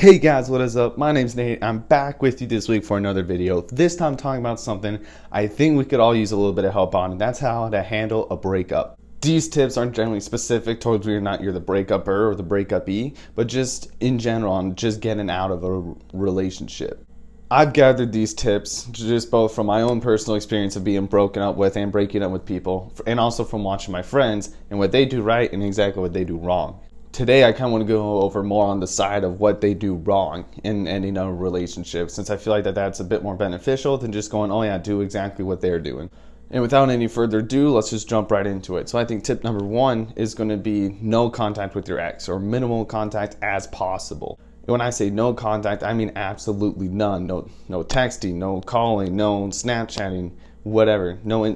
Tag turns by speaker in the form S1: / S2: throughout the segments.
S1: Hey guys, what is up? My name's Nate. I'm back with you this week for another video. This time talking about something I think we could all use a little bit of help on, and that's how to handle a breakup. These tips aren't generally specific towards whether or not you're the breakupper or the breakupee, but just in general on just getting out of a relationship. I've gathered these tips just both from my own personal experience of being broken up with and breaking up with people, and also from watching my friends and what they do right and exactly what they do wrong. Today, I kind of want to go over more on the side of what they do wrong in ending a relationship, since I feel like that's a bit more beneficial than just going, oh yeah, do exactly what they're doing. And without any further ado, let's just jump right into it. So I think tip number one is going to be no contact with your ex, or minimal contact as possible. And when I say no contact, I mean absolutely none. No texting, no calling, no Snapchatting, whatever. No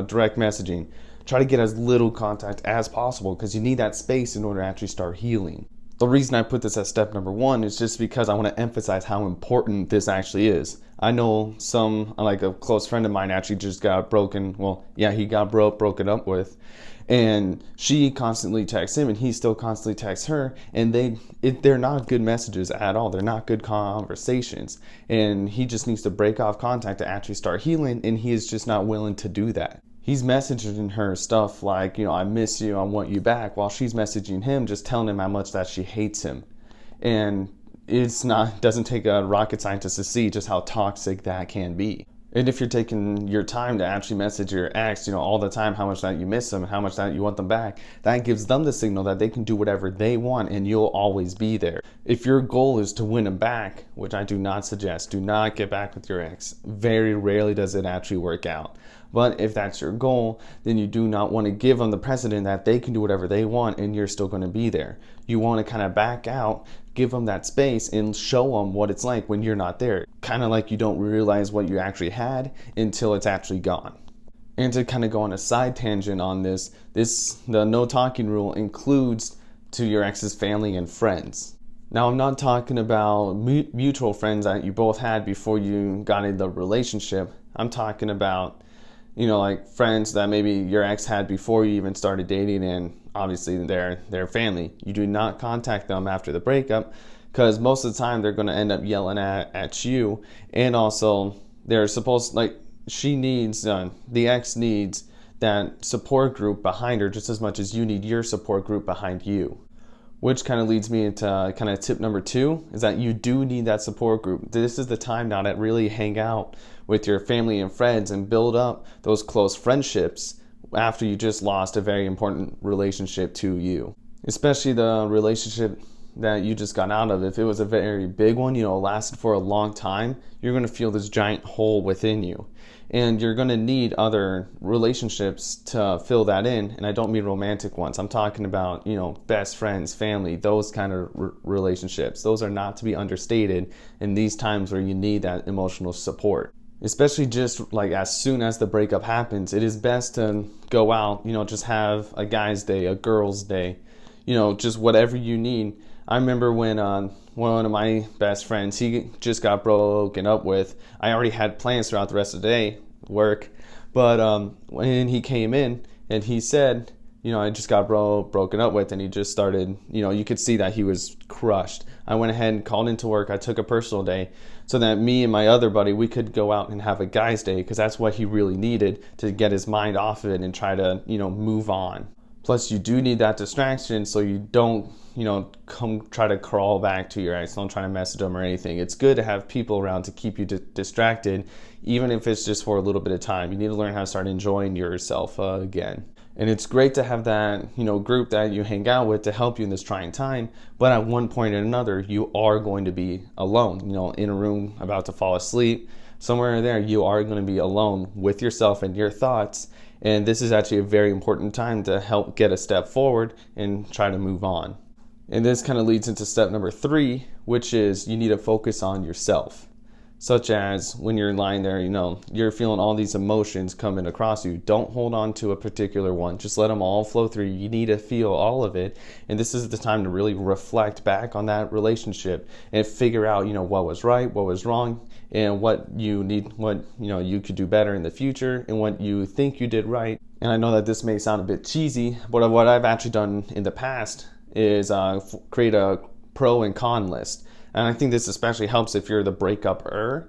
S1: direct messaging. Try to get as little contact as possible because you need that space in order to actually start healing. The reason I put this as step number one is just because I want to emphasize how important this actually is. I know like a close friend of mine actually just got broken up with, and she constantly texts him and he still constantly texts her, and they're not good messages at all. They're not good conversations, and he just needs to break off contact to actually start healing, and he is just not willing to do that. He's messaging her stuff like, I miss you, I want you back, while she's messaging him just telling him how much that she hates him. And doesn't take a rocket scientist to see just how toxic that can be. And if you're taking your time to actually message your ex, all the time how much that you miss them and how much that you want them back, that gives them the signal that they can do whatever they want and you'll always be there. If your goal is to win them back, which I do not suggest, do not get back with your ex. Very rarely does it actually work out. But if that's your goal, then you do not want to give them the precedent that they can do whatever they want and you're still going to be there. You want to kind of back out, give them that space, and show them what it's like when you're not there. Kind of like you don't realize what you actually had until it's actually gone. And to kind of go on a side tangent on the no talking rule includes to your ex's family and friends. Now, I'm not talking about mutual friends that you both had before you got into the relationship. I'm talking about like friends that maybe your ex had before you even started dating, and obviously their family. You do not contact them after the breakup because most of the time they're going to end up yelling at you, and also they're supposed, like, the ex needs that support group behind her just as much as you need your support group behind you. Which kind of leads me into kind of tip number two, is that you do need that support group. This is the time now to really hang out with your family and friends and build up those close friendships after you just lost a very important relationship to you. Especially the relationship that you just got out of. If it was a very big one, lasted for a long time, you're going to feel this giant hole within you. And you're going to need other relationships to fill that in. And I don't mean romantic ones. I'm talking about, best friends, family, those kind of relationships. Those are not to be understated in these times where you need that emotional support. Especially just like as soon as the breakup happens, it is best to go out, just have a guy's day, a girl's day, just whatever you need. I remember when one of my best friends, he just got broken up with. I already had plans throughout the rest of the day, work, but when he came in and he said, I just got broken up with, and he just started, you could see that he was crushed. I went ahead and called into work. I took a personal day so that me and my other buddy, we could go out and have a guy's day, because that's what he really needed to get his mind off of it and try to, move on. Plus, you do need that distraction so you don't, come try to crawl back to your ex. Don't try to message them or anything. It's good to have people around to keep you distracted, even if it's just for a little bit of time. You need to learn how to start enjoying yourself again. And it's great to have that, group that you hang out with to help you in this trying time. But at one point or another, you are going to be alone, in a room about to fall asleep. Somewhere there, you are going to be alone with yourself and your thoughts. And this is actually a very important time to help get a step forward and try to move on. And this kind of leads into step number three, which is you need to focus on yourself. Such as when you're lying there, you're feeling all these emotions coming across you. Don't hold on to a particular one. Just let them all flow through. You need to feel all of it. And this is the time to really reflect back on that relationship and figure out, what was right, what was wrong, and what you need, what, you could do better in the future, and what you think you did right. And I know that this may sound a bit cheesy, but what I've actually done in the past is create a pro and con list. And I think this especially helps if you're the breakup-er,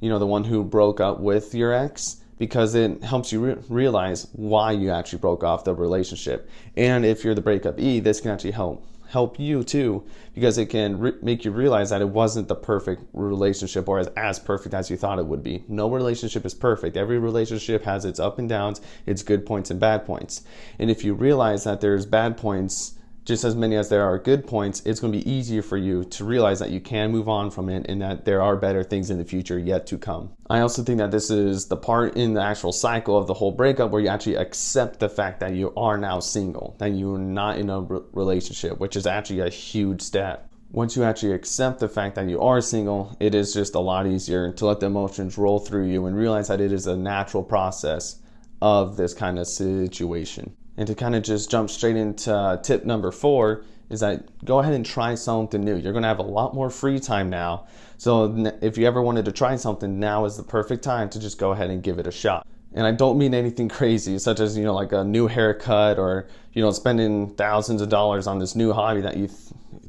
S1: the one who broke up with your ex, because it helps you realize why you actually broke off the relationship. And if you're the breakup-e, this can actually help you too, because it can make you realize that it wasn't the perfect relationship or as perfect as you thought it would be. No relationship is perfect. Every relationship has its up and downs, its good points and bad points. And if you realize that there's bad points just as many as there are good points, it's going to be easier for you to realize that you can move on from it and that there are better things in the future yet to come. I also think that this is the part in the actual cycle of the whole breakup where you actually accept the fact that you are now single, that you're not in a relationship, which is actually a huge step. Once you actually accept the fact that you are single, it is just a lot easier to let the emotions roll through you and realize that it is a natural process of this kind of situation. And to kind of just jump straight into tip number 4 is that go ahead and try something new. You're going to have a lot more free time now. So if you ever wanted to try something, now is the perfect time to just go ahead and give it a shot. And I don't mean anything crazy, such as, like a new haircut or, spending thousands of dollars on this new hobby that you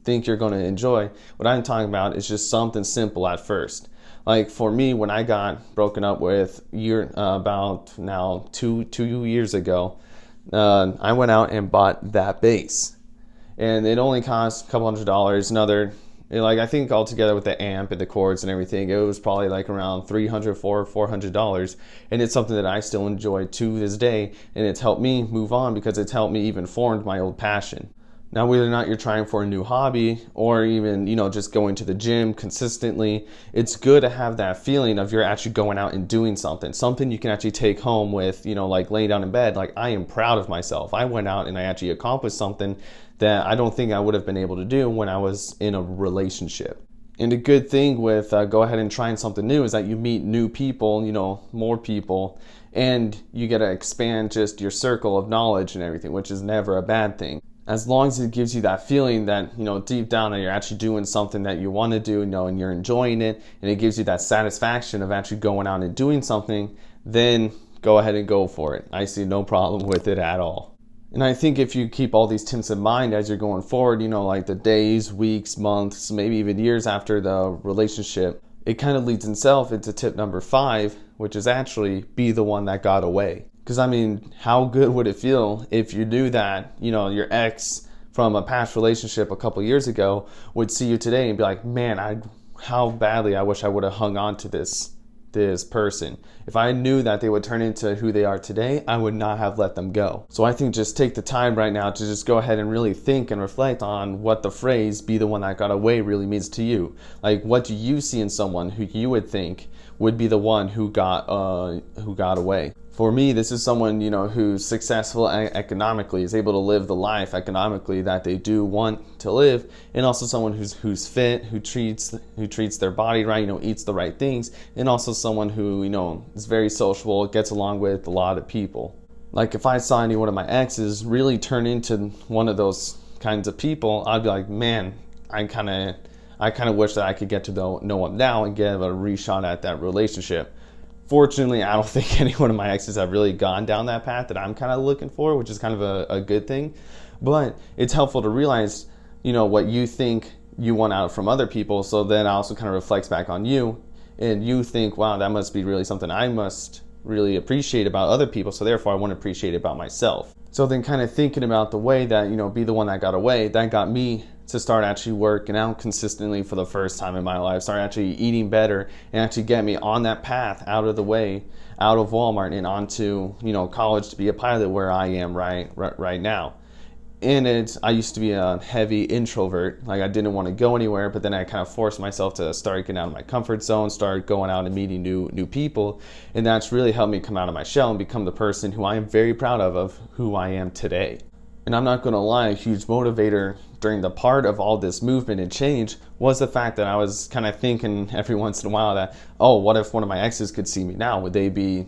S1: think you're going to enjoy. What I'm talking about is just something simple at first. Like for me, when I got broken up with about now 2 years ago, I went out and bought that bass, and it only cost a couple $100s. I think altogether with the amp and the chords and everything, it was probably like around $400, and it's something that I still enjoy to this day, and it's helped me move on because it's helped me even form my old passion. Now, whether or not you're trying for a new hobby or even, just going to the gym consistently, it's good to have that feeling of you're actually going out and doing something you can actually take home with, like laying down in bed. Like, I am proud of myself. I went out and I actually accomplished something that I don't think I would have been able to do when I was in a relationship. And a good thing with go ahead and trying something new is that you meet new people, more people, and you get to expand just your circle of knowledge and everything, which is never a bad thing. As long as it gives you that feeling that, deep down that you're actually doing something that you want to do, and you're enjoying it, and it gives you that satisfaction of actually going out and doing something, then go ahead and go for it. I see no problem with it at all. And I think if you keep all these tips in mind as you're going forward, like the days, weeks, months, maybe even years after the relationship, it kind of leads itself into tip number 5, which is actually be the one that got away. Because how good would it feel if you knew that, your ex from a past relationship a couple years ago would see you today and be like, man, how badly I wish I would have hung on to this person. If I knew that they would turn into who they are today, I would not have let them go. So I think just take the time right now to just go ahead and really think and reflect on what the phrase "be the one that got away" really means to you. Like, what do you see in someone who you would think would be the one who got away? For me, this is someone, who's successful economically, is able to live the life economically that they do want to live, and also someone who's fit, who treats their body right, eats the right things, and also someone who, is very sociable, gets along with a lot of people. Like, if I saw any one of my exes really turn into one of those kinds of people, I'd be like, man, I kind of wish that I could get to know him now and give a reshot at that relationship. Fortunately, I don't think any one of my exes have really gone down that path that I'm kind of looking for, which is kind of a good thing. But it's helpful to realize, what you think you want out from other people. So then it also kind of reflects back on you, and you think, wow, that must be really something I must really appreciate about other people. So therefore, I want to appreciate it about myself. So then kind of thinking about the way that, be the one that got away, that got me to start actually working out consistently for the first time in my life, start actually eating better, and actually get me on that path out of the way, out of Walmart and onto, college to be a pilot where I am right now. And I used to be a heavy introvert. Like, I didn't want to go anywhere, but then I kind of forced myself to start getting out of my comfort zone, start going out and meeting new people. And that's really helped me come out of my shell and become the person who I am very proud of who I am today. And I'm not going to lie, a huge motivator during the part of all this movement and change was the fact that I was kind of thinking every once in a while that, oh, what if one of my exes could see me now? Would they be,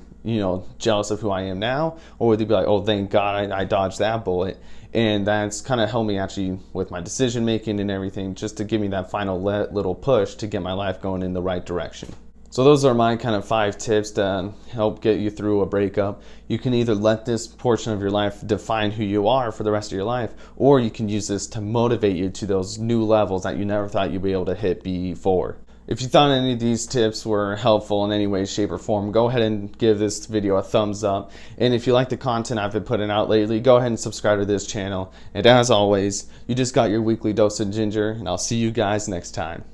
S1: jealous of who I am now? Or would they be like, oh, thank God I dodged that bullet? And that's kind of helped me actually with my decision making and everything, just to give me that final little push to get my life going in the right direction. So those are my kind of 5 tips to help get you through a breakup. You can either let this portion of your life define who you are for the rest of your life, or you can use this to motivate you to those new levels that you never thought you'd be able to hit before. If you thought any of these tips were helpful in any way, shape, or form, go ahead and give this video a thumbs up. And if you like the content I've been putting out lately, go ahead and subscribe to this channel. And as always, you just got your weekly dose of ginger, and I'll see you guys next time.